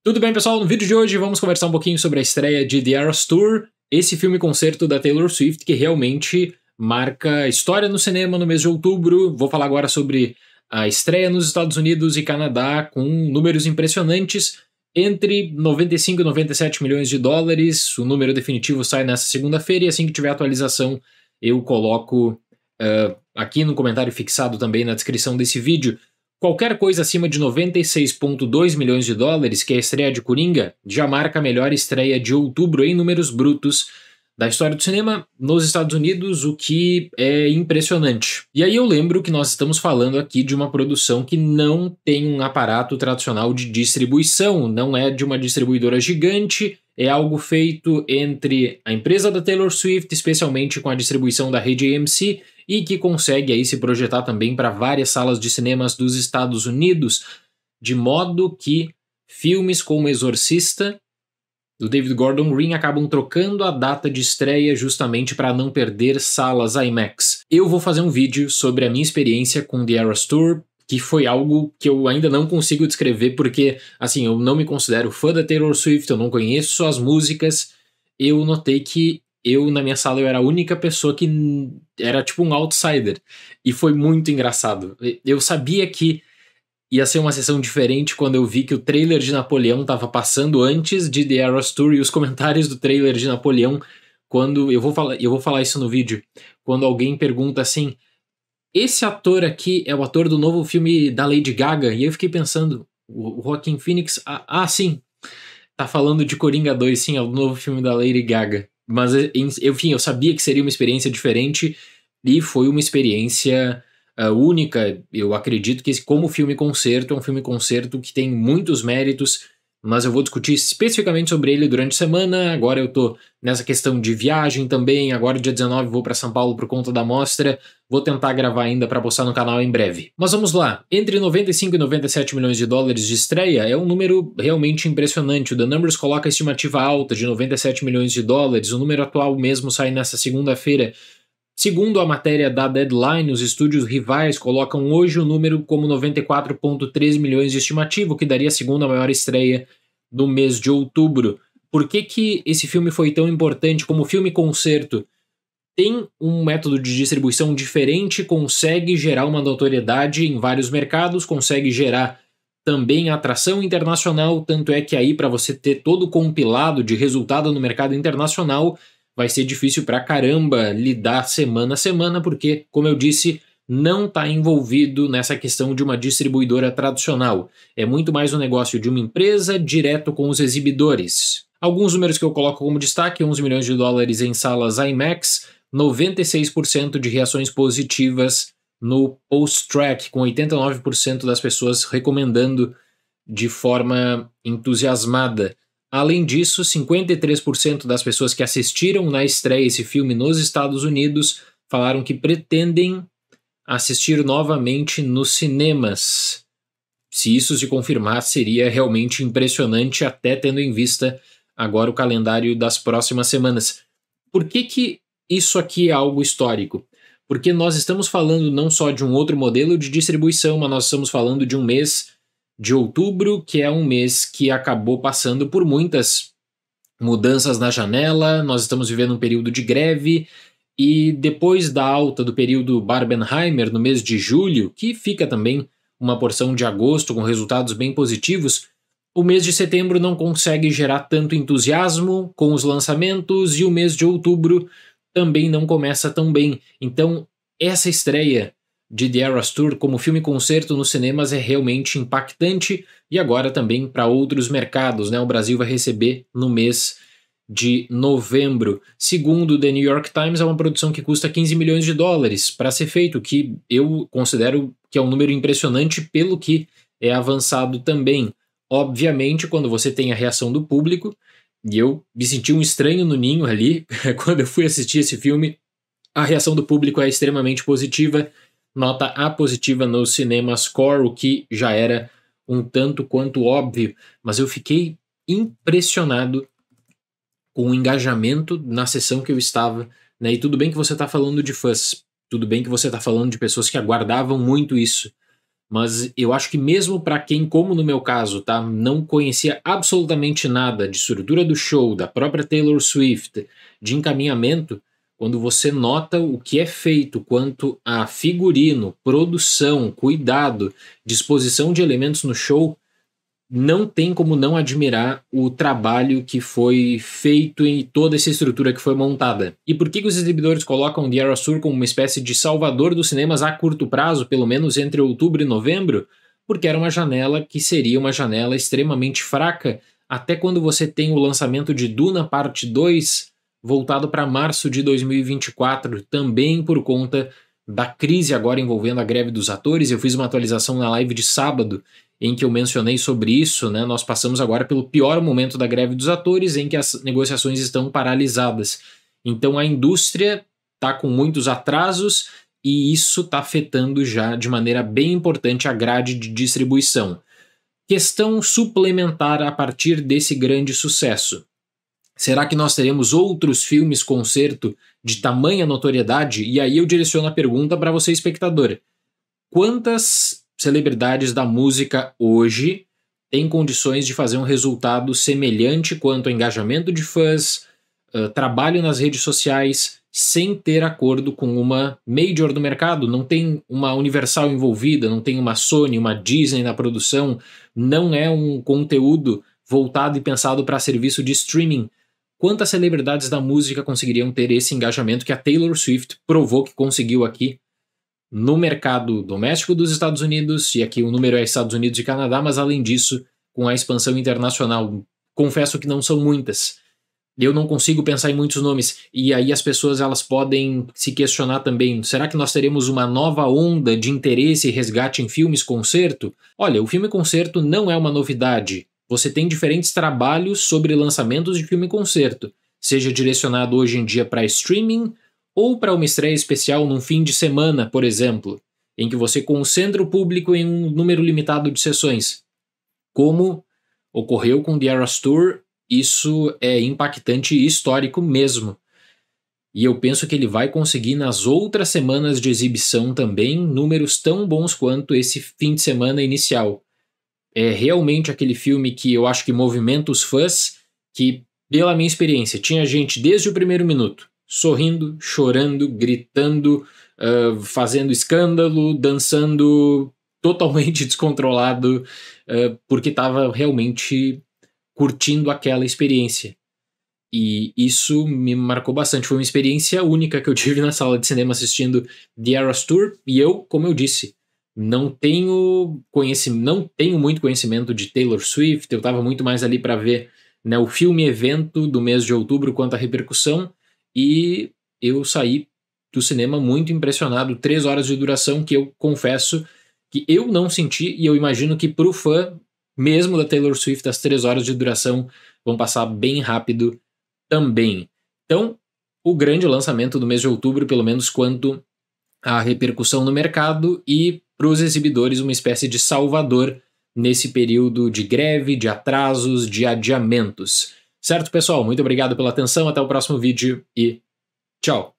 Tudo bem, pessoal? No vídeo de hoje vamos conversar um pouquinho sobre a estreia de The Eras Tour, esse filme-concerto da Taylor Swift que realmente marca história no cinema no mês de outubro. Vou falar agora sobre a estreia nos Estados Unidos e Canadá com números impressionantes, entre 95 e 97 milhões de dólares. O número definitivo sai nessa segunda-feira e assim que tiver atualização eu coloco aqui no comentário fixado também na descrição desse vídeo. Qualquer coisa acima de 96,2 milhões de dólares, que é a estreia de Coringa, já marca a melhor estreia de outubro em números brutos da história do cinema nos Estados Unidos, o que é impressionante. E aí eu lembro que nós estamos falando aqui de uma produção que não tem um aparato tradicional de distribuição, não é de uma distribuidora gigante, é algo feito entre a empresa da Taylor Swift, especialmente com a distribuição da rede AMC, e que consegue aí se projetar também para várias salas de cinemas dos Estados Unidos, de modo que filmes como Exorcista, do David Gordon Green, acabam trocando a data de estreia justamente para não perder salas IMAX. Eu vou fazer um vídeo sobre a minha experiência com The Eras Tour, que foi algo que eu ainda não consigo descrever, porque, assim, eu não me considero fã da Taylor Swift, eu não conheço suas músicas. Eu notei que na minha sala, eu era a única pessoa que era tipo um outsider. E foi muito engraçado. Eu sabia que ia ser uma sessão diferente quando eu vi que o trailer de Napoleão estava passando antes de The Eras Tour, e os comentários do trailer de Napoleão, quando eu vou falar isso no vídeo, quando alguém pergunta assim: esse ator aqui é o ator do novo filme da Lady Gaga? E eu fiquei pensando, o Joaquin Phoenix, sim, tá falando de Coringa 2, sim, é o novo filme da Lady Gaga. Mas, enfim, eu sabia que seria uma experiência diferente e foi uma experiência única. Eu acredito que como filme-concerto, é um filme-concerto que tem muitos méritos, mas eu vou discutir especificamente sobre ele durante a semana. Agora eu tô nessa questão de viagem também. Agora, dia 19, vou para São Paulo por conta da mostra. Vou tentar gravar ainda para postar no canal em breve. Mas vamos lá. Entre 95 e 97 milhões de dólares de estreia é um número realmente impressionante. O The Numbers coloca a estimativa alta de 97 milhões de dólares. O número atual mesmo sai nessa segunda-feira. Segundo a matéria da Deadline, os estúdios rivais colocam hoje o número como 94,3 milhões de estimativa, o que daria a segunda maior estreia do mês de outubro. Por que esse filme foi tão importante como filme-concerto? Tem um método de distribuição diferente, consegue gerar uma notoriedade em vários mercados, consegue gerar também atração internacional, tanto é que aí para você ter todo o compilado de resultado no mercado internacional, vai ser difícil pra caramba lidar semana a semana, porque, como eu disse, não está envolvido nessa questão de uma distribuidora tradicional. É muito mais um negócio de uma empresa direto com os exibidores. Alguns números que eu coloco como destaque: 11 milhões de dólares em salas IMAX, 96% de reações positivas no post-track, com 89% das pessoas recomendando de forma entusiasmada. Além disso, 53% das pessoas que assistiram na estreia esse filme nos Estados Unidos falaram que pretendem assistir novamente nos cinemas. Se isso se confirmar, seria realmente impressionante, até tendo em vista agora o calendário das próximas semanas. Por que isso aqui é algo histórico? Porque nós estamos falando não só de um outro modelo de distribuição, mas nós estamos falando de um mês de outubro, que é um mês que acabou passando por muitas mudanças na janela. Nós estamos vivendo um período de greve, e depois da alta do período Barbenheimer no mês de julho, que fica também uma porção de agosto com resultados bem positivos, o mês de setembro não consegue gerar tanto entusiasmo com os lançamentos, e o mês de outubro também não começa tão bem. Então, essa estreia de The Eras Tour como filme-concerto nos cinemas é realmente impactante, e agora também para outros mercados, né? O Brasil vai receber no mês de novembro. Segundo The New York Times, é uma produção que custa 15 milhões de dólares para ser feito, que eu considero que é um número impressionante pelo que é avançado também. Obviamente, quando você tem a reação do público, e eu me senti um estranho no ninho ali, quando eu fui assistir esse filme, a reação do público é extremamente positiva. Nota A positiva no CinemaScore, o que já era um tanto quanto óbvio, mas eu fiquei impressionado com o engajamento na sessão que eu estava, né? E tudo bem que você está falando de fãs, tudo bem que você está falando de pessoas que aguardavam muito isso, mas eu acho que mesmo para quem, como no meu caso, tá, não conhecia absolutamente nada de estrutura do show, da própria Taylor Swift, de encaminhamento, quando você nota o que é feito quanto a figurino, produção, cuidado, disposição de elementos no show, não tem como não admirar o trabalho que foi feito e toda essa estrutura que foi montada. E por que os exibidores colocam The Eras Tour como uma espécie de salvador dos cinemas a curto prazo, pelo menos entre outubro e novembro? Porque era uma janela que seria uma janela extremamente fraca, até quando você tem o lançamento de Duna Parte 2, voltado para março de 2024, também por conta da crise agora envolvendo a greve dos atores. Eu fiz uma atualização na live de sábado, em que eu mencionei sobre isso, né? Nós passamos agora pelo pior momento da greve dos atores, em que as negociações estão paralisadas. Então a indústria está com muitos atrasos e isso está afetando já de maneira bem importante a grade de distribuição. Questão suplementar a partir desse grande sucesso. Será que nós teremos outros filmes concerto de tamanha notoriedade? E aí eu direciono a pergunta para você, espectador. Quantas celebridades da música hoje têm condições de fazer um resultado semelhante quanto a engajamento de fãs, trabalho nas redes sociais, sem ter acordo com uma major do mercado? Não tem uma Universal envolvida, não tem uma Sony, uma Disney na produção, não é um conteúdo voltado e pensado para serviço de streaming. Quantas celebridades da música conseguiriam ter esse engajamento que a Taylor Swift provou que conseguiu aqui no mercado doméstico dos Estados Unidos, e aqui o número é Estados Unidos e Canadá, mas além disso, com a expansão internacional, confesso que não são muitas. Eu não consigo pensar em muitos nomes, e aí as pessoas elas podem se questionar também, será que nós teremos uma nova onda de interesse e resgate em filmes concerto? Olha, o filme concerto não é uma novidade. Você tem diferentes trabalhos sobre lançamentos de filme concerto, seja direcionado hoje em dia para streaming, ou para uma estreia especial num fim de semana, por exemplo, em que você concentra o público em um número limitado de sessões. Como ocorreu com The Eras Tour, isso é impactante e histórico mesmo. E eu penso que ele vai conseguir nas outras semanas de exibição também números tão bons quanto esse fim de semana inicial. É realmente aquele filme que eu acho que movimenta os fãs, que, pela minha experiência, tinha gente desde o primeiro minuto sorrindo, chorando, gritando, fazendo escândalo, dançando totalmente descontrolado, porque estava realmente curtindo aquela experiência. E isso me marcou bastante. Foi uma experiência única que eu tive na sala de cinema assistindo The Eras Tour, e eu, como eu disse, não tenho muito conhecimento de Taylor Swift. Eu estava muito mais ali para ver, né, o filme-evento do mês de outubro quanto à repercussão, e eu saí do cinema muito impressionado. 3 horas de duração que eu confesso que eu não senti, e eu imagino que para o fã mesmo da Taylor Swift as 3 horas de duração vão passar bem rápido também. Então, o grande lançamento do mês de outubro, pelo menos quanto à repercussão no mercado, e para os exibidores uma espécie de salvador nesse período de greve, de atrasos, de adiamentos. Certo, pessoal? Muito obrigado pela atenção, até o próximo vídeo e tchau!